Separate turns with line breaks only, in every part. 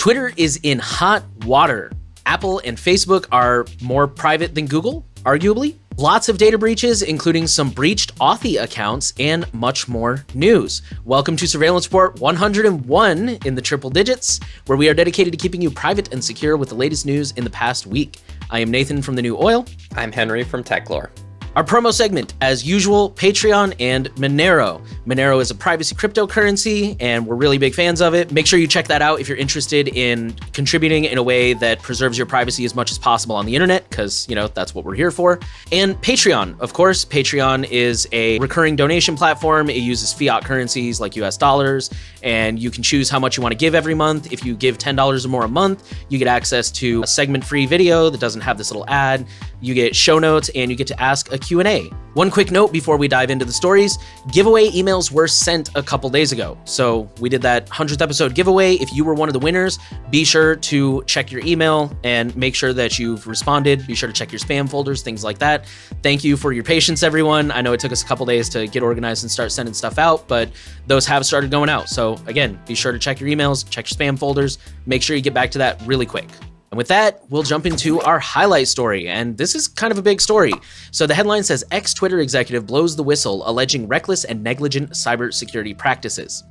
Twitter is in hot water. Apple and Facebook are more private than Google, arguably. Lots of data breaches, including some breached Authy accounts and much more news. Welcome to Surveillance Report 101 in the triple digits, where we are dedicated to keeping you private and secure with the latest news in the past week. I am Nathan from The New Oil.
I'm Henry from Techlore.
Our promo segment, as usual, Patreon and Monero. Monero is a privacy cryptocurrency, and we're really big fans of it. Make sure you check that out if you're interested in contributing in a way that preserves your privacy as much as possible on the internet, because, that's what we're here for. And Patreon, of course. Patreon is a recurring donation platform. It uses fiat currencies like US dollars, and you can choose how much you want to give every month. If you give $10 or more a month, you get access to a segment-free video that doesn't have this little ad. You get show notes, and you get to ask a Q&A. One quick note before we dive into the stories, giveaway emails were sent a couple days ago. So we did that 100th episode giveaway. If you were one of the winners, be sure to check your email and make sure that you've responded. Be sure to check your spam folders, things like that. Thank you for your patience, everyone. I know it took us a couple days to get organized and start sending stuff out, but those have started going out. So again, be sure to check your emails, check your spam folders, make sure you get back to that really quick. And with that, we'll jump into our highlight story, and this is kind of a big story. So the headline says, ex-Twitter executive blows the whistle, alleging reckless and negligent cybersecurity practices.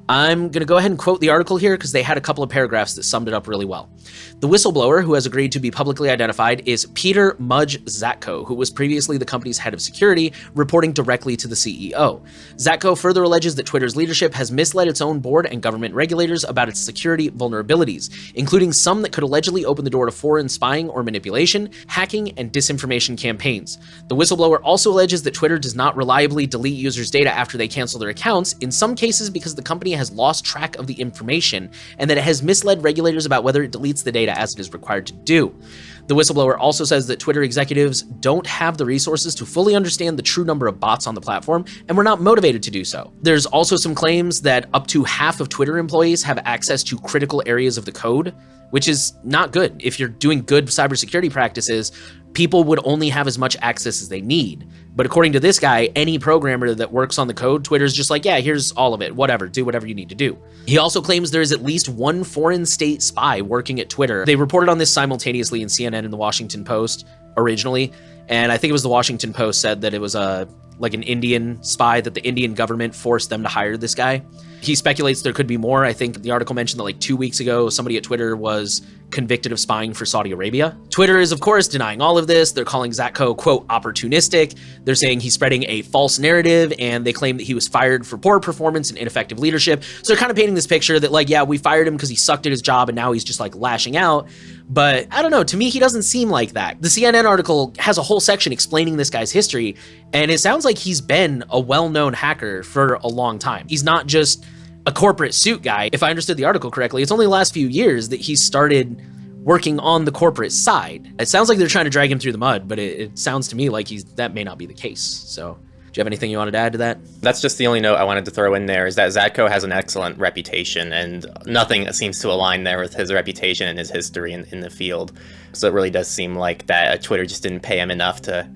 I'm going to go ahead and quote the article here because they had a couple of paragraphs that summed it up really well. The whistleblower, who has agreed to be publicly identified, is Peter Mudge Zatko, who was previously the company's head of security, reporting directly to the CEO. Zatko further alleges that Twitter's leadership has misled its own board and government regulators about its security vulnerabilities, including some that could allegedly open the door to foreign spying or manipulation, hacking, and disinformation campaigns. The whistleblower also alleges that Twitter does not reliably delete users' data after they cancel their accounts, in some cases because the company has lost track of the information, and that it has misled regulators about whether it deletes the data as it is required to do. The whistleblower also says that Twitter executives don't have the resources to fully understand the true number of bots on the platform, and were not motivated to do so. There's also some claims that up to half of Twitter employees have access to critical areas of the code, which is not good. If you're doing good cybersecurity practices, people would only have as much access as they need. But according to this guy, any programmer that works on the code, Twitter's just like, yeah, here's all of it, whatever, do whatever you need to do. He also claims there is at least one foreign state spy working at Twitter. They reported on this simultaneously in CNN and the Washington Post originally, and I think it was the Washington Post said that it was like an Indian spy, that the Indian government forced them to hire this guy. He speculates there could be more. I think the article mentioned that like 2 weeks ago, somebody at Twitter was convicted of spying for Saudi Arabia. Twitter is, of course, denying all of this. They're calling Zatko, quote, opportunistic. They're saying he's spreading a false narrative, and they claim that he was fired for poor performance and ineffective leadership. So they're kind of painting this picture that like, yeah, we fired him because he sucked at his job, and now he's just like lashing out. But I don't know, to me, he doesn't seem like that. The CNN article has a whole section explaining this guy's history, and it sounds like he's been a well-known hacker for a long time. He's not just a corporate suit guy. If I understood the article correctly, it's only the last few years that he started working on the corporate side. It sounds like they're trying to drag him through the mud, but it sounds to me like that may not be the case. So do you have anything you wanted to add to that?
That's just the only note I wanted to throw in there, is that Zatko has an excellent reputation, and nothing seems to align there with his reputation and his history in the field. So it really does seem like that Twitter just didn't pay him enough to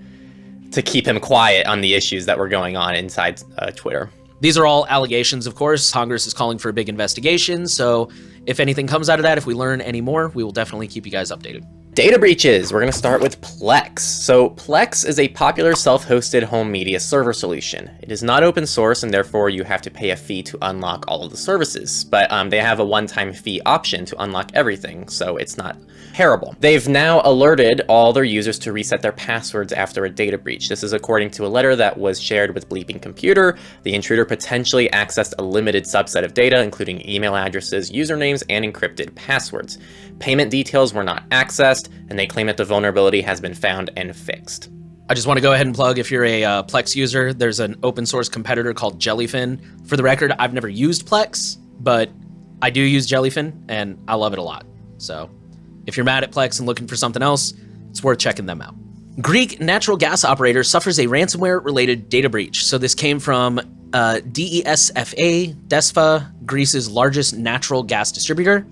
keep him quiet on the issues that were going on inside Twitter.
These are all allegations, of course. Congress is calling for a big investigation, so if anything comes out of that, if we learn any more, we will definitely keep you guys updated.
Data breaches. We're going to start with Plex. So Plex is a popular self-hosted home media server solution. It is not open source, and therefore you have to pay a fee to unlock all of the services. But they have a one-time fee option to unlock everything, so it's not terrible. They've now alerted all their users to reset their passwords after a data breach. This is according to a letter that was shared with Bleeping Computer. The intruder potentially accessed a limited subset of data, including email addresses, usernames, and encrypted passwords. Payment details were not accessed, and they claim that the vulnerability has been found and fixed.
I just want to go ahead and plug, if you're a Plex user, there's an open source competitor called Jellyfin. For the record, I've never used Plex, but I do use Jellyfin, and I love it a lot. So if you're mad at Plex and looking for something else, it's worth checking them out. Greek natural gas operator suffers a ransomware-related data breach. So this came from DESFA, Greece's largest natural gas distributor.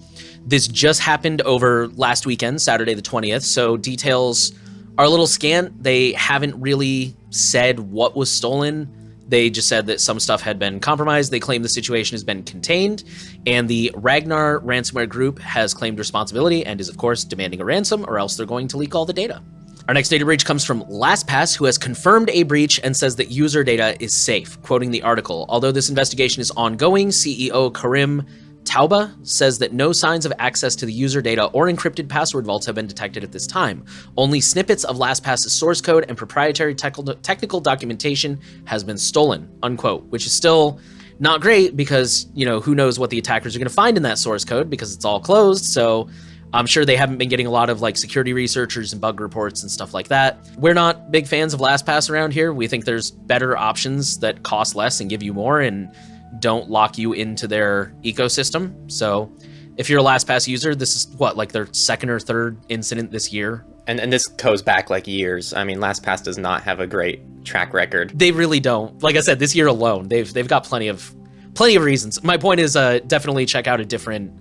This just happened over last weekend, Saturday the 20th, so details are a little scant. They haven't really said what was stolen. They just said that some stuff had been compromised. They claim the situation has been contained, and the Ragnar ransomware group has claimed responsibility and is, of course, demanding a ransom, or else they're going to leak all the data. Our next data breach comes from LastPass, who has confirmed a breach and says that user data is safe, quoting the article. Although this investigation is ongoing, CEO Karim Tauba says that no signs of access to the user data or encrypted password vaults have been detected at this time. Only snippets of LastPass's source code and proprietary technical documentation has been stolen, unquote, which is still not great because, you know, who knows what the attackers are going to find in that source code because it's all closed. So I'm sure they haven't been getting a lot of like security researchers and bug reports and stuff like that. We're not big fans of LastPass around here. We think there's better options that cost less and give you more and don't lock you into their ecosystem. So if you're a LastPass user, this is what, like their second or third incident this year.
And this goes back like years. I mean, LastPass does not have a great track record.
They really don't. Like I said, this year alone, they've got plenty of reasons. My point is definitely check out a different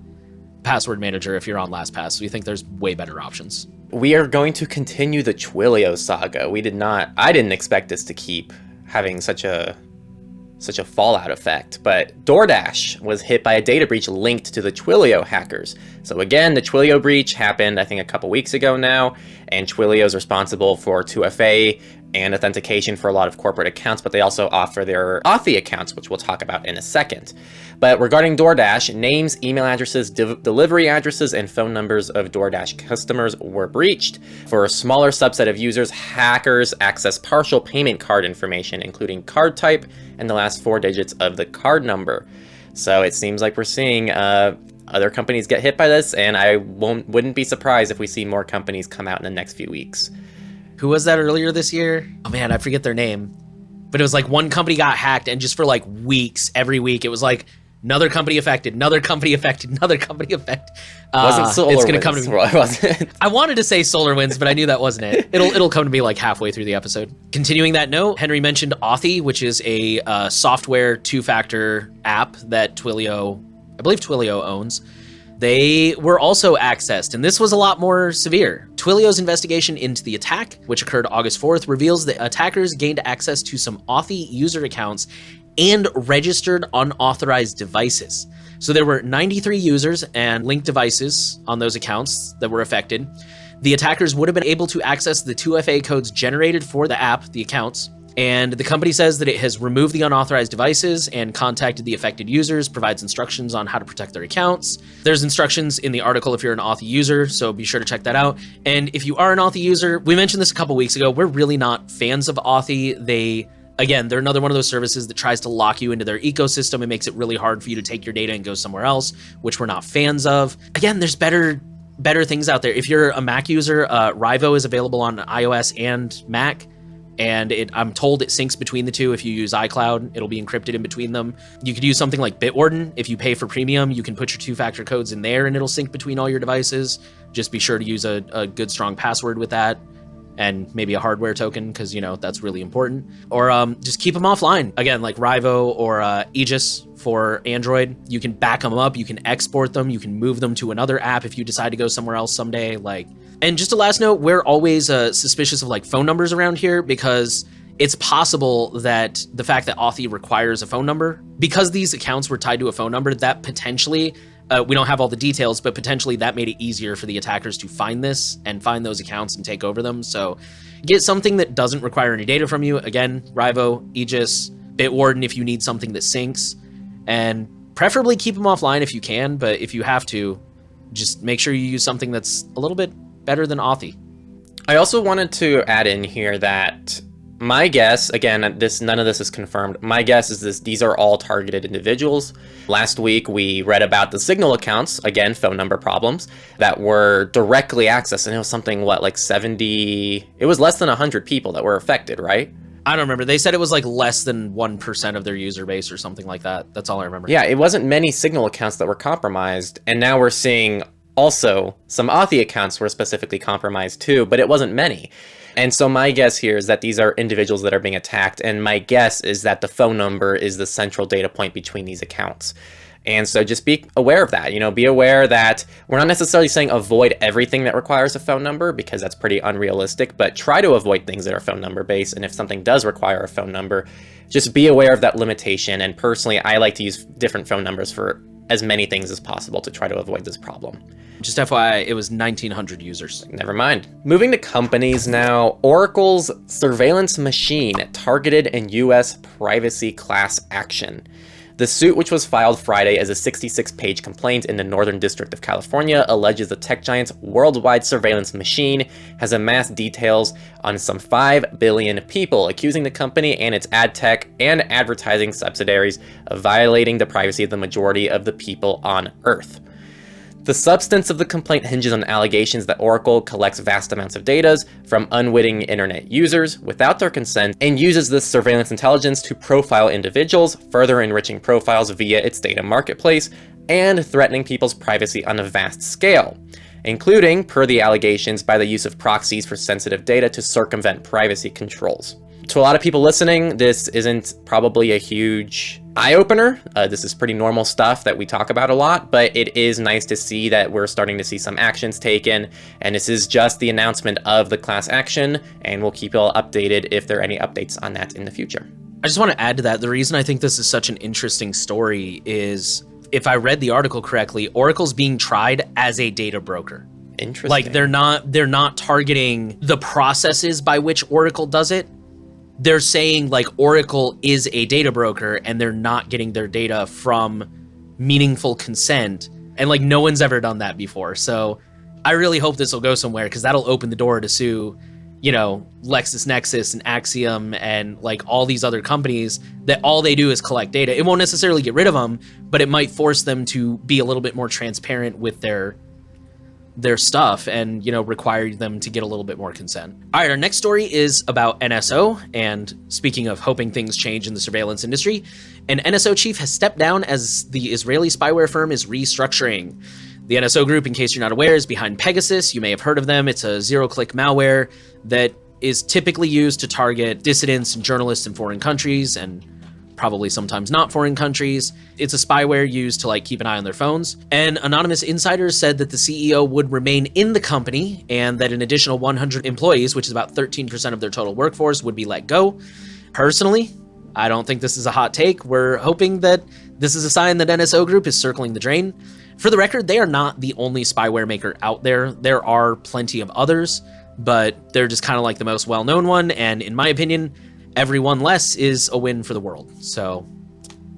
password manager if you're on LastPass. We think there's way better options.
We are going to continue the Twilio saga. I didn't expect this to keep having such a fallout effect, but DoorDash was hit by a data breach linked to the Twilio hackers. So again, the Twilio breach happened, I think, a couple weeks ago now, and Twilio is responsible for 2FA and authentication for a lot of corporate accounts, but they also offer their Authy accounts, which we'll talk about in a second. But regarding DoorDash, names, email addresses, delivery addresses, and phone numbers of DoorDash customers were breached. For a smaller subset of users, hackers access partial payment card information, including card type and the last 4 digits of the card number. So it seems like we're seeing other companies get hit by this, and I wouldn't be surprised if we see more companies come out in the next few weeks.
Who was that earlier this year? Oh man, I forget their name. But it was like one company got hacked, and just for like weeks, every week, it was like another company affected, another company affected, another company affected.
Wasn't SolarWinds?
It's gonna come to me.
Wasn't.
I wanted to say SolarWinds, but I knew that wasn't it. It'll come to me like halfway through the episode. Continuing that note, Henry mentioned Authy, which is a software two-factor app that Twilio, I believe Twilio owns. They were also accessed, and this was a lot more severe. Twilio's investigation into the attack, which occurred August 4th, reveals that attackers gained access to some Authy user accounts and registered unauthorized devices. So there were 93 users and linked devices on those accounts that were affected. The attackers would have been able to access the 2FA codes generated for the app, the accounts, and the company says that it has removed the unauthorized devices and contacted the affected users, provides instructions on how to protect their accounts. There's instructions in the article if you're an Authy user, so be sure to check that out. And if you are an Authy user, we mentioned this a couple weeks ago, we're really not fans of Authy. They're another one of those services that tries to lock you into their ecosystem and makes it really hard for you to take your data and go somewhere else, which we're not fans of. Again, there's better things out there. If you're a Mac user, Rivo is available on iOS and Mac. And I'm told it syncs between the two. If you use iCloud, it'll be encrypted in between them. You could use something like Bitwarden. If you pay for premium, you can put your two-factor codes in there and it'll sync between all your devices. Just be sure to use a good, strong password with that, and maybe a hardware token, because, you know, that's really important. Or just keep them offline. Again, like Rivo or Aegis for Android. You can back them up, you can export them, you can move them to another app if you decide to go somewhere else someday. And just a last note, we're always suspicious of like phone numbers around here, because it's possible that the fact that Authy requires a phone number, because these accounts were tied to a phone number, that potentially, we don't have all the details, but potentially that made it easier for the attackers to find this and find those accounts and take over them. So get something that doesn't require any data from you. Again, Rivo, Aegis, Bitwarden if you need something that syncs, and preferably keep them offline if you can, but if you have to, just make sure you use something that's a little bit better than Authy.
I also wanted to add in here that my guess, again, none of this is confirmed. My guess is these are all targeted individuals. Last week, we read about the Signal accounts, again, phone number problems, that were directly accessed. And it was something, like 70, it was less than 100 people that were affected, right?
I don't remember. They said it was like less than 1% of their user base or something like that. That's all I remember.
Yeah, it wasn't many Signal accounts that were compromised. And now we're seeing also some Authy accounts were specifically compromised too, but it wasn't many. And so my guess here is that these are individuals that are being attacked, and my guess is that the phone number is the central data point between these accounts. And so just be aware of that. Be aware that we're not necessarily saying avoid everything that requires a phone number, because that's pretty unrealistic, but try to avoid things that are phone number based. And if something does require a phone number, just be aware of that limitation. And personally, I like to use different phone numbers for as many things as possible to try to avoid this problem.
Just FYI, it was 1,900 users.
Never mind. Moving to companies now, Oracle's surveillance machine targeted in US privacy class action. The suit, which was filed Friday as a 66-page complaint in the Northern District of California, alleges the tech giant's worldwide surveillance machine has amassed details on some 5 billion people, accusing the company and its ad tech and advertising subsidiaries of violating the privacy of the majority of the people on Earth. The substance of the complaint hinges on allegations that Oracle collects vast amounts of data from unwitting internet users without their consent and uses this surveillance intelligence to profile individuals, further enriching profiles via its data marketplace and threatening people's privacy on a vast scale, including, per the allegations, by the use of proxies for sensitive data to circumvent privacy controls. To a lot of people listening, this isn't probably a huge eye-opener. This is pretty normal stuff that we talk about a lot, but it is nice to see that we're starting to see some actions taken, and this is just the announcement of the class action, and we'll keep you all updated if there are any updates on that in the future.
I just want to add to that, the reason I think this is such an interesting story is, if I read the article correctly, Oracle's being tried as a data broker.
Interesting.
Like, they're not targeting the processes by which Oracle does it. They're saying like Oracle is a data broker and they're not getting their data from meaningful consent. And like no one's ever done that before. So I really hope this will go somewhere, because that'll open the door to sue, LexisNexis and Axiom and like all these other companies that all they do is collect data. It won't necessarily get rid of them, but it might force them to be a little bit more transparent with their stuff and, require them to get a little bit more consent. All right, our next story is about NSO. And speaking of hoping things change in the surveillance industry, an NSO chief has stepped down as the Israeli spyware firm is restructuring. The NSO group, in case you're not aware, is behind Pegasus. You may have heard of them. It's a zero-click malware that is typically used to target dissidents and journalists in foreign countries, and probably sometimes not foreign countries. It's a spyware used to keep an eye on their phones. And anonymous insiders said that the CEO would remain in the company and that an additional 100 employees, which is about 13% of their total workforce, would be let go. Personally, I don't think this is a hot take. We're hoping that this is a sign that NSO Group is circling the drain. For the record, they are not the only spyware maker out there. There are plenty of others, but they're just kind of like the most well-known one. And in my opinion, every one less is a win for the world. So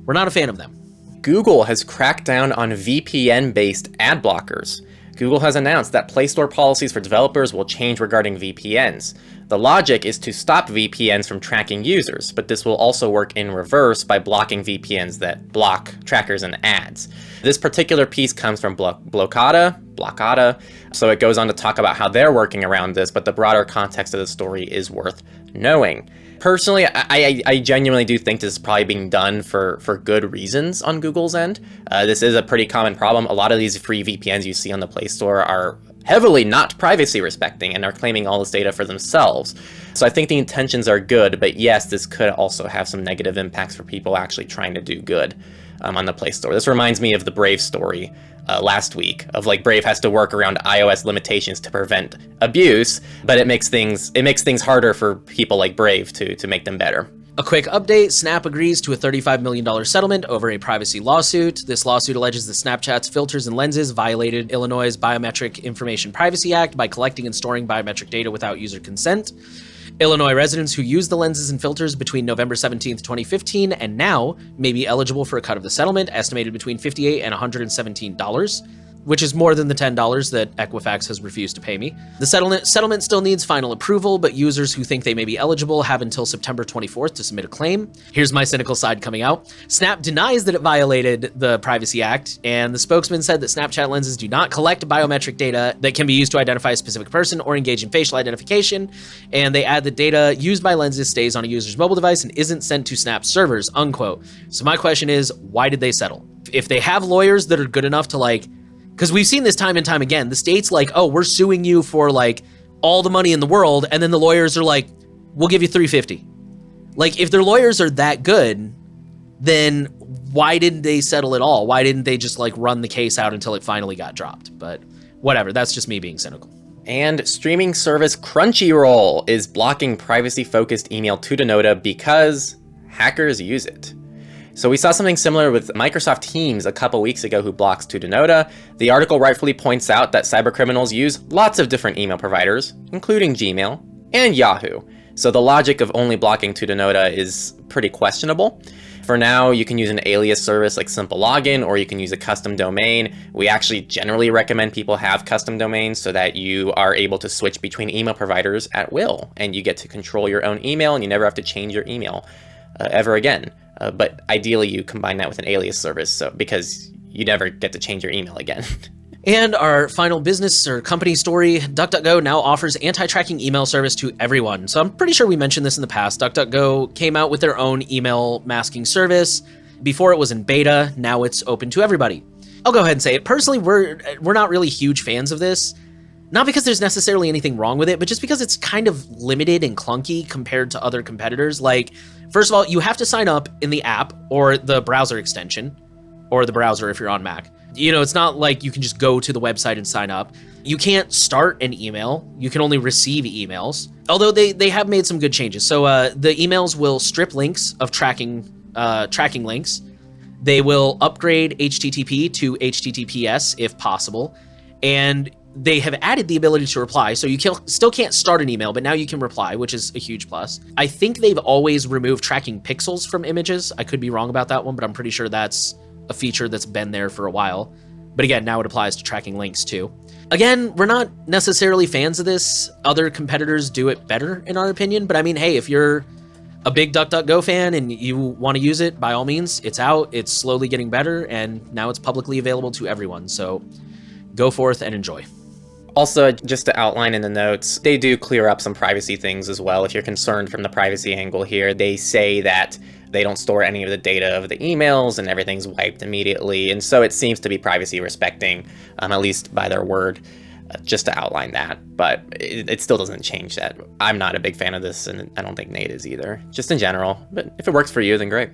we're not a fan of them.
Google has cracked down on VPN-based ad blockers. Google has announced that Play Store policies for developers will change regarding VPNs. The logic is to stop VPNs from tracking users, but this will also work in reverse by blocking VPNs that block trackers and ads. This particular piece comes from Blockada, so it goes on to talk about how they're working around this, but the broader context of the story is worth knowing. Personally, I genuinely do think this is probably being done for good reasons on Google's end. This is a pretty common problem. A lot of these free VPNs you see on the Play Store are heavily not privacy respecting and are claiming all this data for themselves. So I think the intentions are good, but yes, this could also have some negative impacts for people actually trying to do good on the Play Store. This reminds me of the Brave story last week of Brave has to work around iOS limitations to prevent abuse, but it makes things harder for people like Brave to make them better.
A quick update, Snap agrees to a $35 million settlement over a privacy lawsuit. This lawsuit alleges that Snapchat's filters and lenses violated Illinois' Biometric Information Privacy Act by collecting and storing biometric data without user consent. Illinois residents who used the lenses and filters between November 17th, 2015 and now may be eligible for a cut of the settlement, estimated between $58 and $117, which is more than the $10 that Equifax has refused to pay me. The settlement still needs final approval, but users who think they may be eligible have until September 24th to submit a claim. Here's my cynical side coming out. Snap denies that it violated the Privacy Act, and the spokesman said that Snapchat lenses do not collect biometric data that can be used to identify a specific person or engage in facial identification, and they add that data used by lenses stays on a user's mobile device and isn't sent to Snap servers, unquote. So my question is, why did they settle? If they have lawyers that are good enough to because we've seen this time and time again. The state's oh, we're suing you for all the money in the world, and then the lawyers are we'll give you $350. If their lawyers are that good, then why didn't they settle it all? Why didn't they just like run the case out until it finally got dropped? But whatever, that's just me being cynical.
And streaming service Crunchyroll is blocking privacy-focused email to Denoda because hackers use it. So we saw something similar with Microsoft Teams a couple weeks ago who blocks to Denoda. The article rightfully points out that cybercriminals use lots of different email providers, including Gmail and Yahoo. So the logic of only blocking to Denoda is pretty questionable. For now, you can use an alias service like Simple Login, or you can use a custom domain. We actually generally recommend people have custom domains so that you are able to switch between email providers at will, and you get to control your own email, and you never have to change your email ever again. But ideally, you combine that with an alias service, because you never get to change your email again.
And our final business or company story, DuckDuckGo now offers anti-tracking email service to everyone. So I'm pretty sure we mentioned this in the past. DuckDuckGo came out with their own email masking service. Before it was in beta, now it's open to everybody. I'll go ahead and say it. Personally, we're not really huge fans of this. Not because there's necessarily anything wrong with it, but just because it's kind of limited and clunky compared to other competitors. Like, first of all, you have to sign up in the app or the browser extension, or the browser if you're on Mac. You know, it's not like you can just go to the website and sign up. You can't start an email. You can only receive emails. Although they have made some good changes. So the emails will strip links of tracking links. They will upgrade HTTP to HTTPS if possible. And they have added the ability to reply. So you still can't start an email, but now you can reply, which is a huge plus. I think they've always removed tracking pixels from images. I could be wrong about that one, but I'm pretty sure that's a feature that's been there for a while. But again, now it applies to tracking links too. Again, we're not necessarily fans of this. Other competitors do it better, in our opinion. But I mean, hey, if you're a big DuckDuckGo fan and you want to use it, by all means, it's out. It's slowly getting better, and now it's publicly available to everyone. So go forth and enjoy.
Also, just to outline in the notes, they do clear up some privacy things as well. If you're concerned from the privacy angle here, they say that they don't store any of the data of the emails and everything's wiped immediately. And so it seems to be privacy respecting, at least by their word, just to outline that. But it still doesn't change that. I'm not a big fan of this, and I don't think Nate is either, just in general. But if it works for you, then great.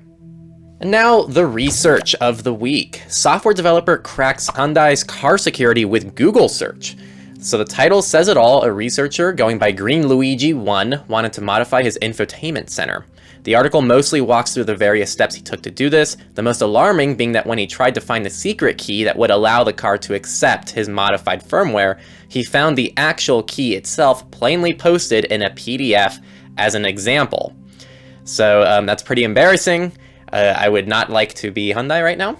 And now the research of the week. Software developer cracks Hyundai's car security with Google search. So the title says it all. A researcher going by Green Luigi 1 wanted to modify his infotainment center. The article mostly walks through the various steps he took to do this, the most alarming being that when he tried to find the secret key that would allow the car to accept his modified firmware, he found the actual key itself plainly posted in a PDF as an example. So that's pretty embarrassing. I would not like to be Hyundai right now,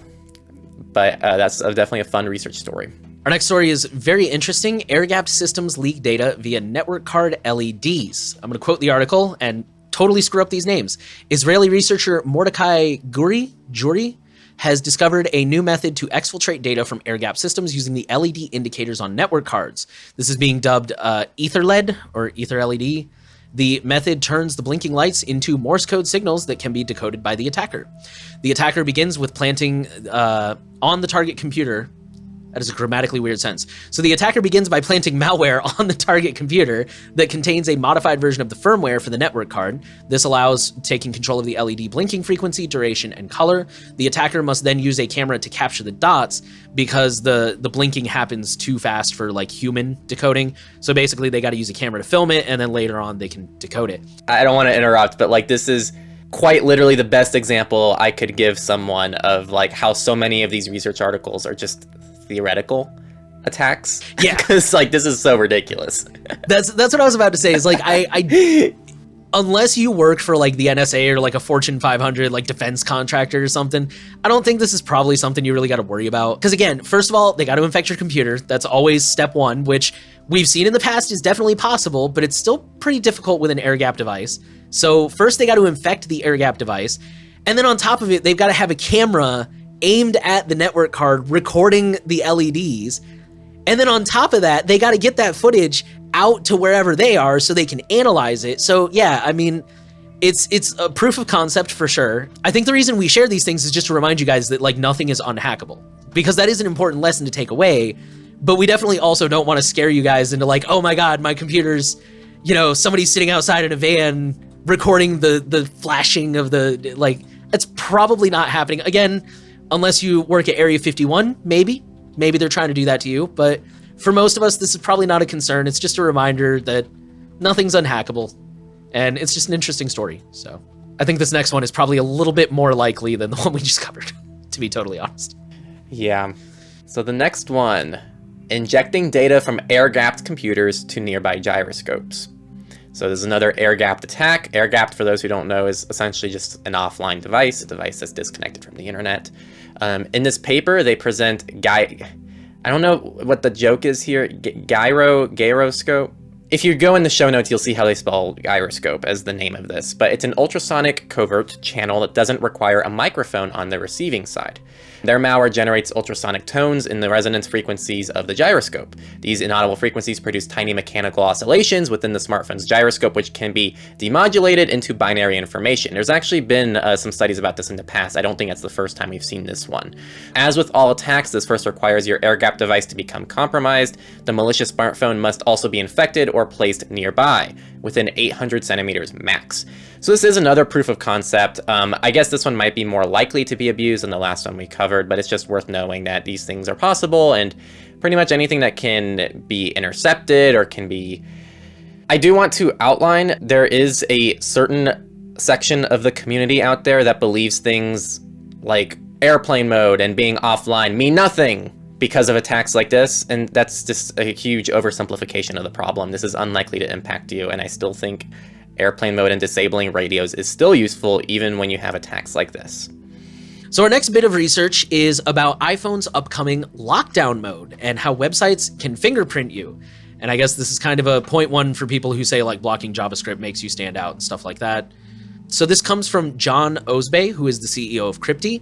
but that's definitely a fun research story.
Our next story is very interesting. Air-gapped systems leak data via network card LEDs. I'm going to quote the article and totally screw up these names. Israeli researcher Mordecai Juri has discovered a new method to exfiltrate data from air-gapped systems using the LED indicators on network cards. This is being dubbed EtherLED or EtherLED. The method turns the blinking lights into Morse code signals that can be decoded by the attacker. The attacker begins with planting on the target computer. That is a grammatically weird sentence. So the attacker begins by planting malware on the target computer that contains a modified version of the firmware for the network card. This allows taking control of the LED blinking frequency, duration, and color. The attacker must then use a camera to capture the dots because the blinking happens too fast for like human decoding. So basically they got to use a camera to film it, and then later on they can decode it.
I don't want to interrupt, but like this is quite literally the best example I could give someone of like how so many of these research articles are just theoretical attacks.
Yeah,
because like this is so ridiculous.
That's what I was about to say. Is like I unless you work for like the NSA or like a Fortune 500 like defense contractor or something, I don't think this is probably something you really got to worry about. Because again, first of all, they got to infect your computer. That's always step one, which we've seen in the past is definitely possible, but it's still pretty difficult with an air-gap device. So first they got to infect the air-gap device, and then on top of it, they've got to have a camera aimed at the network card recording the LEDs. And then on top of that, they got to get that footage out to wherever they are so they can analyze it. So yeah, I mean, it's a proof of concept for sure. I think the reason we share these things is just to remind you guys that like nothing is unhackable, because that is an important lesson to take away. But we definitely also don't want to scare you guys into like, oh my God, my computer's, somebody's sitting outside in a van recording the flashing of the, like, It's probably not happening. Again, unless you work at Area 51, maybe they're trying to do that to you. But for most of us, this is probably not a concern. It's just a reminder that nothing's unhackable, and it's just an interesting story. So I think this next one is probably a little bit more likely than the one we just covered, to be totally honest.
Yeah. So the next one, injecting data from air-gapped computers to nearby gyroscopes. So there's another air-gapped attack. Air-gapped, for those who don't know, is essentially just an offline device, a device that's disconnected from the internet. In this paper, they present I don't know what the joke is here, gyroscope. If you go in the show notes, you'll see how they spell gyroscope as the name of this, but it's an ultrasonic covert channel that doesn't require a microphone on the receiving side. Their malware generates ultrasonic tones in the resonance frequencies of the gyroscope. These inaudible frequencies produce tiny mechanical oscillations within the smartphone's gyroscope, which can be demodulated into binary information. There's actually been some studies about this in the past. I don't think that's the first time we've seen this one. As with all attacks, this first requires your air-gapped device to become compromised. The malicious smartphone must also be infected or placed nearby, within 800 centimeters max. So this is another proof of concept. I guess this one might be more likely to be abused than the last one we covered, but it's just worth knowing that these things are possible, and pretty much anything that can be intercepted or can be... I do want to outline, there is a certain section of the community out there that believes things like airplane mode and being offline mean nothing because of attacks like this, and that's just a huge oversimplification of the problem. This is unlikely to impact you, and I still think airplane mode and disabling radios is still useful even when you have attacks like this.
So our next bit of research is about iPhone's upcoming lockdown mode and how websites can fingerprint you. And I guess this is kind of a point one for people who say like blocking JavaScript makes you stand out and stuff like that. So this comes from John Osbey, who is the CEO of Crypty.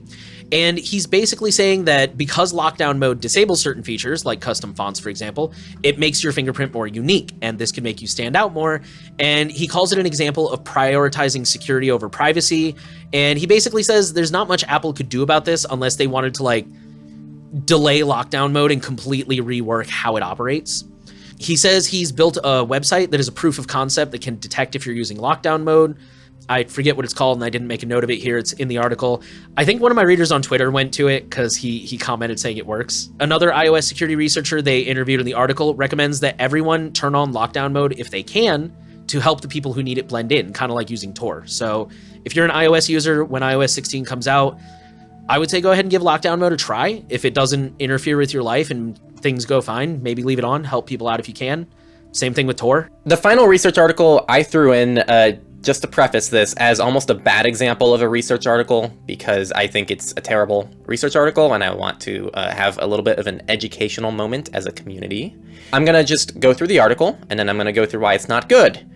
And he's basically saying that because lockdown mode disables certain features, like custom fonts, for example, it makes your fingerprint more unique, and this can make you stand out more. And he calls it an example of prioritizing security over privacy. And he basically says there's not much Apple could do about this unless they wanted to like delay lockdown mode and completely rework how it operates. He says he's built a website that is a proof of concept that can detect if you're using lockdown mode. I forget what it's called, and I didn't make a note of it here. It's in the article. I think one of my readers on Twitter went to it because he commented saying it works. Another iOS security researcher they interviewed in the article recommends that everyone turn on lockdown mode if they can to help the people who need it blend in, kind of like using Tor. So if you're an iOS user, when iOS 16 comes out, I would say go ahead and give lockdown mode a try. If it doesn't interfere with your life and things go fine, maybe leave it on, help people out if you can. Same thing with Tor.
The final research article I threw in, just to preface this, as almost a bad example of a research article, because I think it's a terrible research article and I want to have a little bit of an educational moment as a community. I'm going to just go through the article, and then I'm going to go through why it's not good.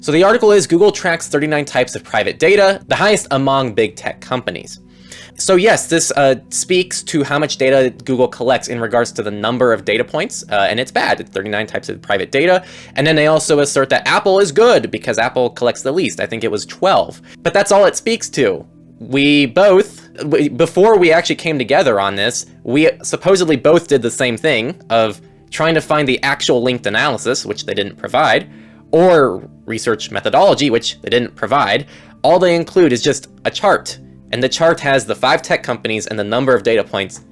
So the article is Google tracks 39 types of private data, the highest among big tech companies. So yes, this speaks to how much data Google collects in regards to the number of data points, and it's bad. It's 39 types of private data. And then they also assert that Apple is good because Apple collects the least. I think it was 12. But that's all it speaks to. Before we actually came together on this, we supposedly both did the same thing of trying to find the actual linked analysis, which they didn't provide, or research methodology, which they didn't provide. All they include is just a chart. And the chart has the 5 tech companies and the number of data points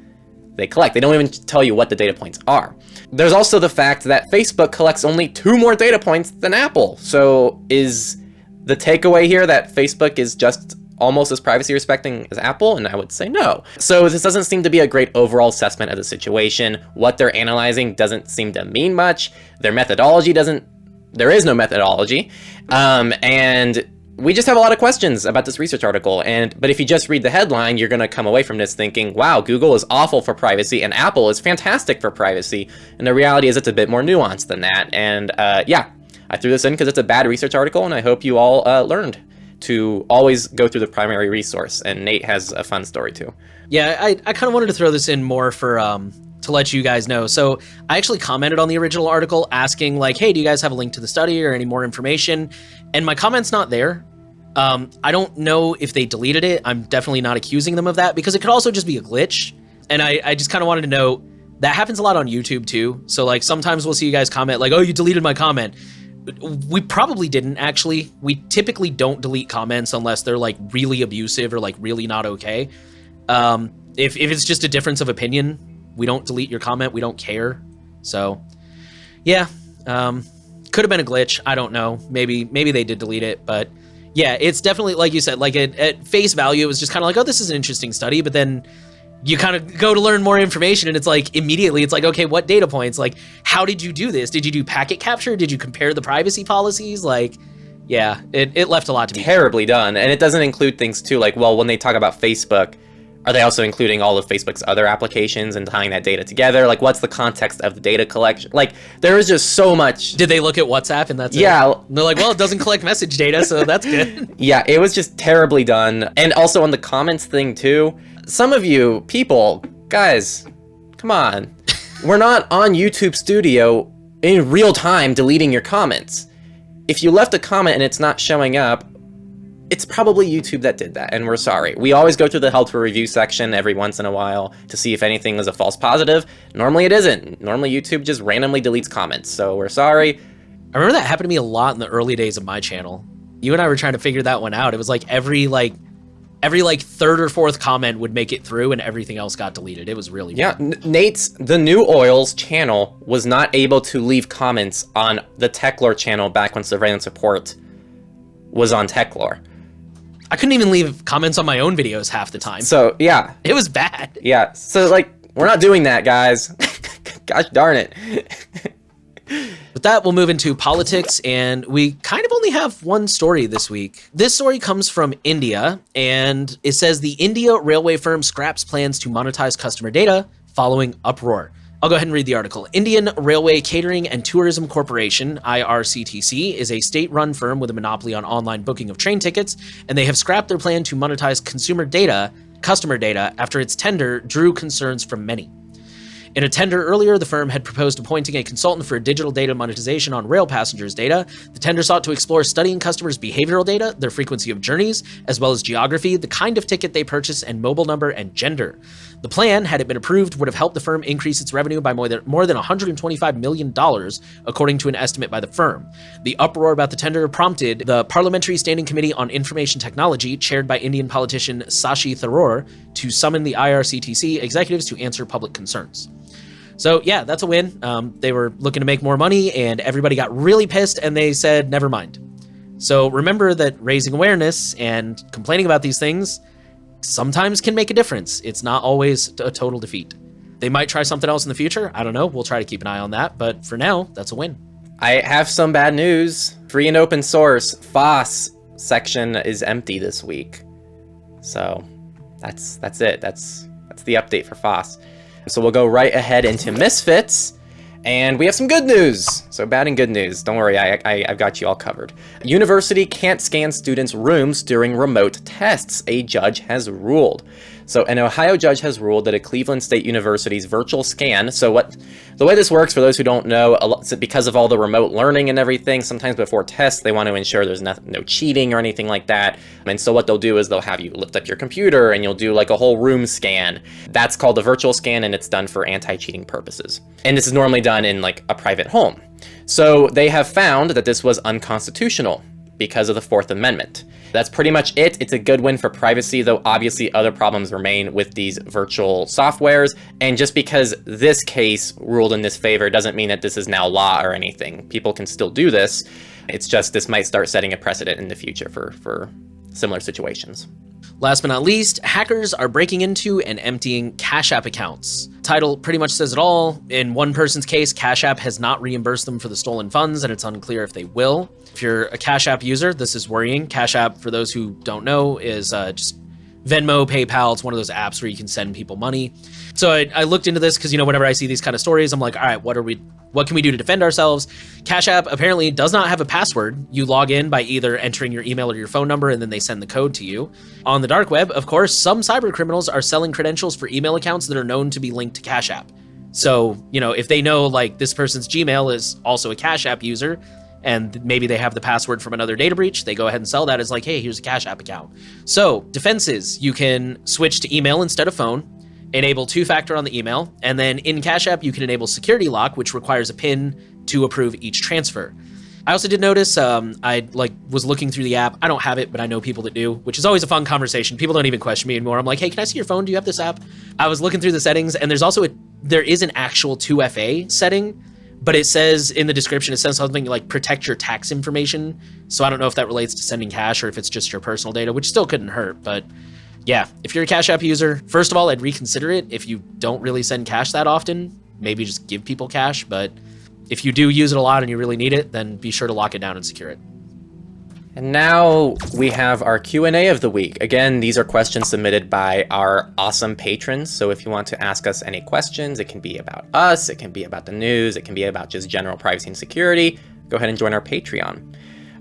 they collect. They don't even tell you what the data points are. There's also the fact that Facebook collects only 2 more data points than Apple. So is the takeaway here that Facebook is just almost as privacy respecting as Apple? And I would say no. So this doesn't seem to be a great overall assessment of the situation. What they're analyzing doesn't seem to mean much. Their methodology there is no methodology. And we just have a lot of questions about this research article, but if you just read the headline, you're going to come away from this thinking, wow, Google is awful for privacy and Apple is fantastic for privacy. And the reality is it's a bit more nuanced than that. And yeah, I threw this in because it's a bad research article, and I hope you all learned to always go through the primary resource. And Nate has a fun story too.
Yeah, I kind of wanted to throw this in more for to let you guys know. So I actually commented on the original article asking like, hey, do you guys have a link to the study or any more information? And my comment's not there. I don't know if they deleted it. I'm definitely not accusing them of that because it could also just be a glitch. And I just kind of wanted to note that happens a lot on YouTube too. So like sometimes we'll see you guys comment like, oh, you deleted my comment. We probably didn't, actually. We typically don't delete comments unless they're like really abusive or like really not okay. If it's just a difference of opinion, we don't delete your comment. We don't care. So yeah, could have been a glitch. I don't know. Maybe they did delete it, but yeah, it's definitely, like you said, like at face value, it was just kind of like, oh, this is an interesting study. But then you kind of go to learn more information and it's like immediately it's like, okay, what data points? Like, how did you do this? Did you do packet capture? Did you compare the privacy policies? Like, yeah, it left a lot to be
terribly done. And it doesn't include things too, like, well, when they talk about Facebook, are they also including all of Facebook's other applications and tying that data together? Like, what's the context of the data collection? Like, there is just so much.
Did they look at WhatsApp and that's
yeah.
it? And they're like, well, it doesn't collect message data, so that's good.
Yeah, it was just terribly done. And also on the comments thing too, some of you people, guys, come on. We're not on YouTube Studio in real time deleting your comments. If you left a comment and it's not showing up, it's probably YouTube that did that, and we're sorry. We always go through the help for review section every once in a while to see if anything is a false positive. Normally it isn't. Normally YouTube just randomly deletes comments, so we're sorry.
I remember that happened to me a lot in the early days of my channel. You and I were trying to figure that one out. It was like every third or fourth comment would make it through and everything else got deleted. It was really
yeah.
weird.
Nate's The New Oil's channel was not able to leave comments on the Techlore channel back when surveillance support was on Techlore.
I couldn't even leave comments on my own videos half the time.
So yeah,
it was bad.
Yeah, so like, we're not doing that, guys. Gosh darn it.
With that, we'll move into politics, and we kind of only have one story this week. This story comes from India, and it says the India railway firm scraps plans to monetize customer data following uproar. I'll go ahead and read the article. Indian Railway Catering and Tourism Corporation, IRCTC, is a state-run firm with a monopoly on online booking of train tickets, and they have scrapped their plan to monetize customer data, after its tender drew concerns from many. In a tender earlier, the firm had proposed appointing a consultant for digital data monetization on rail passengers' data. The tender sought to explore studying customers' behavioral data, their frequency of journeys, as well as geography, the kind of ticket they purchase, and mobile number and gender. The plan, had it been approved, would have helped the firm increase its revenue by more than $125 million, according to an estimate by the firm. The uproar about the tender prompted the Parliamentary Standing Committee on Information Technology, chaired by Indian politician Shashi Tharoor, to summon the IRCTC executives to answer public concerns. So yeah, that's a win. They were looking to make more money and everybody got really pissed and they said, never mind. So remember that raising awareness and complaining about these things sometimes can make a difference. It's not always a total defeat. They might try something else in the future. I don't know. We'll try to keep an eye on that. But for now, that's a win.
I have some bad news. Free and open source FOSS section is empty this week. So that's it. That's the update for FOSS. So we'll go right ahead into Misfits, and we have some good news. So bad and good news. Don't worry, I've got you all covered. University can't scan students' rooms during remote tests, a judge has ruled. So an Ohio judge has ruled that a Cleveland State University's virtual scan, the way this works, for those who don't know, because of all the remote learning and everything, sometimes before tests, they want to ensure there's no cheating or anything like that. And so what they'll do is they'll have you lift up your computer and you'll do like a whole room scan. That's called a virtual scan, and it's done for anti-cheating purposes. And this is normally done in like a private home. So they have found that this was unconstitutional because of the Fourth Amendment. That's pretty much it. It's a good win for privacy, though obviously other problems remain with these virtual softwares. And just because this case ruled in this favor doesn't mean that this is now law or anything. People can still do this. It's just this might start setting a precedent in the future for similar situations.
Last but not least, hackers are breaking into and emptying Cash App accounts. Title pretty much says it all. In one person's case, Cash App has not reimbursed them for the stolen funds, and it's unclear if they will. If you're a Cash App user, this is worrying. Cash App, for those who don't know, is just Venmo, PayPal. It's one of those apps where you can send people money. So I looked into this because, whenever I see these kind of stories, I'm like, all right, what can we do to defend ourselves? Cash App apparently does not have a password. You log in by either entering your email or your phone number, and then they send the code to you. On the dark web, of course, some cyber criminals are selling credentials for email accounts that are known to be linked to Cash App. So, if they know like this person's Gmail is also a Cash App user, and maybe they have the password from another data breach, they go ahead and sell that as like, hey, here's a Cash App account. So defenses, you can switch to email instead of phone, enable two-factor on the email, and then in Cash App, you can enable security lock, which requires a PIN to approve each transfer. I also did notice, I was looking through the app. I don't have it, but I know people that do, which is always a fun conversation. People don't even question me anymore. I'm like, hey, can I see your phone? Do you have this app? I was looking through the settings, and there is an actual 2FA setting, but it says in the description, it says something like protect your tax information. So I don't know if that relates to sending cash or if it's just your personal data, which still couldn't hurt. But yeah, if you're a Cash App user, first of all, I'd reconsider it. If you don't really send cash that often, maybe just give people cash. But if you do use it a lot and you really need it, then be sure to lock it down and secure it.
And now we have our Q&A of the week. Again, these are questions submitted by our awesome patrons. So if you want to ask us any questions, it can be about us, it can be about the news, it can be about just general privacy and security, go ahead and join our Patreon.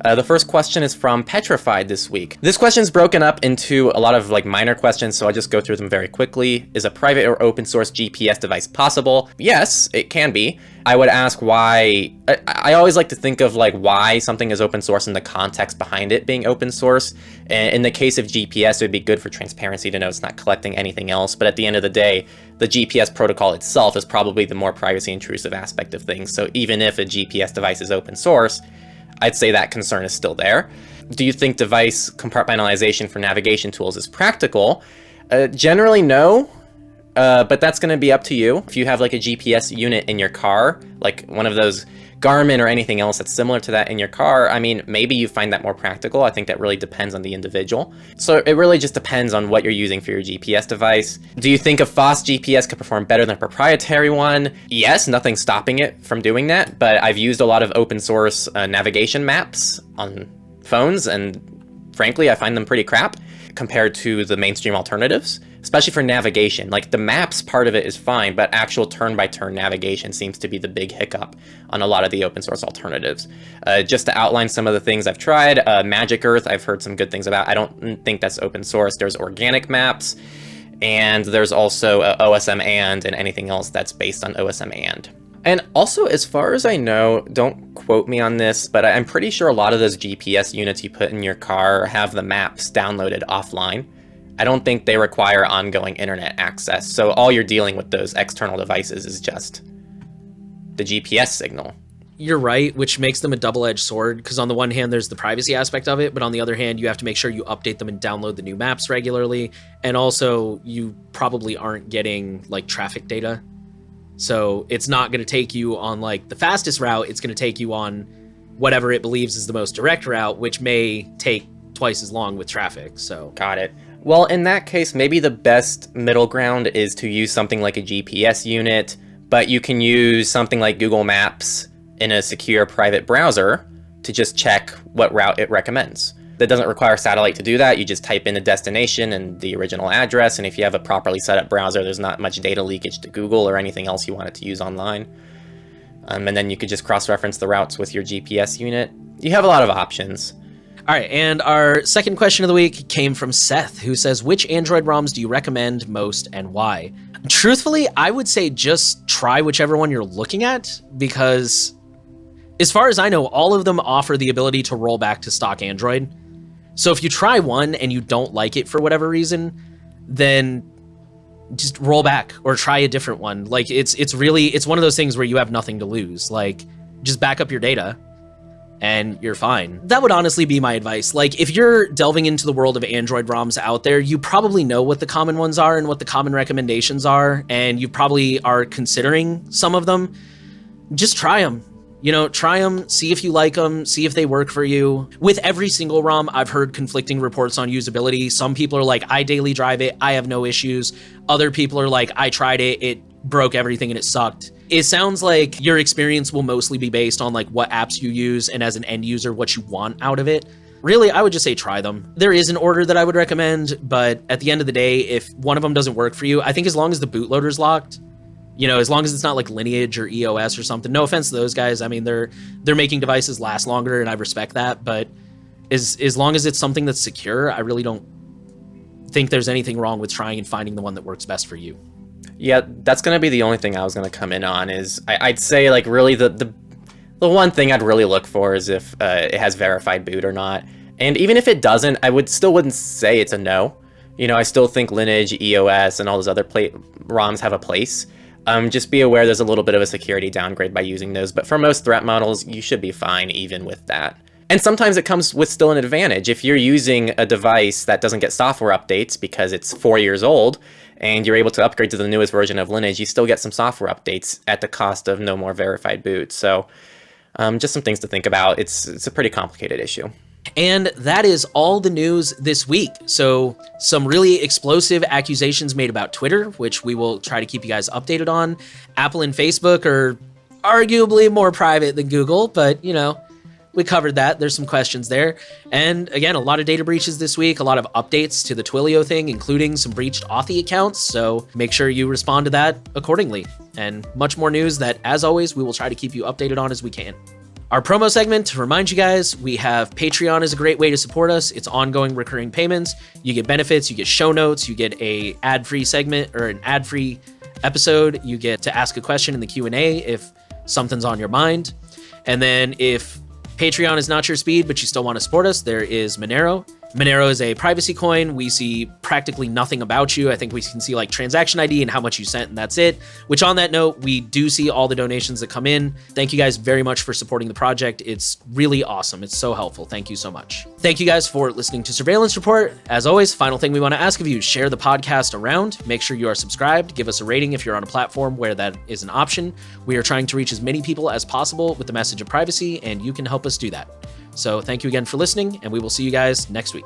The first question is from Petrified this week. This question is broken up into a lot of minor questions, so I'll just go through them very quickly. Is a private or open source GPS device possible? Yes, it can be. I would ask why. I always like to think of why something is open source and the context behind it being open source. In the case of GPS, it would be good for transparency to know it's not collecting anything else. But at the end of the day, the GPS protocol itself is probably the more privacy intrusive aspect of things. So even if a GPS device is open source, I'd say that concern is still there. Do you think device compartmentalization for navigation tools is practical? Generally, no, but that's going to be up to you. If you have a GPS unit in your car, like one of those Garmin or anything else that's similar to that in your car, I mean, maybe you find that more practical. I think that really depends on the individual. So it really just depends on what you're using for your GPS device. Do you think a FOSS GPS could perform better than a proprietary one? Yes, nothing's stopping it from doing that, but I've used a lot of open source navigation maps on phones, and frankly, I find them pretty crap compared to the mainstream alternatives, especially for navigation. The maps part of it is fine, but actual turn-by-turn navigation seems to be the big hiccup on a lot of the open source alternatives. Just to outline some of the things I've tried, Magic Earth, I've heard some good things about. I don't think that's open source. There's organic maps, and there's also OSM and anything else that's based on OSM and. And also, as far as I know, don't quote me on this, but I'm pretty sure a lot of those GPS units you put in your car have the maps downloaded offline. I don't think they require ongoing internet access, so all you're dealing with those external devices is just the GPS signal.
You're right, which makes them a double-edged sword, because on the one hand, there's the privacy aspect of it, but on the other hand, you have to make sure you update them and download the new maps regularly, and also you probably aren't getting traffic data. So it's not going to take you on the fastest route, it's going to take you on whatever it believes is the most direct route, which may take twice as long with traffic. So
got it. Well, in that case, maybe the best middle ground is to use something like a GPS unit, but you can use something like Google Maps in a secure private browser to just check what route it recommends. That doesn't require satellite to do that. You just type in the destination and the original address, and if you have a properly set up browser, there's not much data leakage to Google or anything else you want it to use online. And then you could just cross-reference the routes with your GPS unit. You have a lot of options.
All right, and our second question of the week came from Seth, who says, which Android ROMs do you recommend most and why? Truthfully, I would say just try whichever one you're looking at, because as far as I know, all of them offer the ability to roll back to stock Android. So if you try one and you don't like it for whatever reason, then just roll back or try a different one. It's one of those things where you have nothing to lose. Just back up your data and you're fine. That would honestly be my advice. If you're delving into the world of Android ROMs out there, you probably know what the common ones are and what the common recommendations are, and you probably are considering some of them. Just try them. Try them, see if you like them, see if they work for you. With every single ROM, I've heard conflicting reports on usability. Some people are like, I daily drive it, I have no issues. Other people are like, I tried it, it broke everything and it sucked. It sounds like your experience will mostly be based on what apps you use and as an end user, what you want out of it. Really, I would just say try them. There is an order that I would recommend, but at the end of the day, if one of them doesn't work for you, I think as long as the bootloader's locked, as long as it's not Lineage or EOS or something. No offense to those guys. I mean, they're making devices last longer, and I respect that. But as long as it's something that's secure, I really don't think there's anything wrong with trying and finding the one that works best for you.
Yeah, that's going to be the only thing I was going to come in on. Is I'd say really the one thing I'd really look for is if it has verified boot or not. And even if it doesn't, I wouldn't say it's a no. I still think Lineage, EOS, and all those other ROMs have a place. Just be aware there's a little bit of a security downgrade by using those, but for most threat models, you should be fine even with that. And sometimes it comes with still an advantage. If you're using a device that doesn't get software updates because it's 4 years old, and you're able to upgrade to the newest version of Lineage, you still get some software updates at the cost of no more verified boot. So just some things to think about. It's a pretty complicated issue.
And that is all the news this week. So some really explosive accusations made about Twitter, which we will try to keep you guys updated on. Apple and Facebook are arguably more private than Google, but you know, we covered that. There's some questions there. And again, a lot of data breaches this week, a lot of updates to the Twilio thing, including some breached Authy accounts. So make sure you respond to that accordingly. And much more news that, as always, we will try to keep you updated on as we can. Our promo segment, to remind you guys, we have Patreon is a great way to support us. It's ongoing recurring payments. You get benefits, you get show notes, you get a ad-free segment or an ad-free episode. You get to ask a question in the Q&A if something's on your mind. And then if Patreon is not your speed, but you still want to support us, there is Monero. Monero is a privacy coin. We see practically nothing about you. I think we can see like transaction ID and how much you sent, and that's it. Which, on that note, we do see all the donations that come in. Thank you guys very much for supporting the project. It's really awesome. It's so helpful. Thank you so much. Thank you guys for listening to Surveillance Report. As always, final thing we want to ask of you, share the podcast around. Make sure you are subscribed. Give us a rating if you're on a platform where that is an option. We are trying to reach as many people as possible with the message of privacy, and you can help us do that. So thank you again for listening, and we will see you guys next week.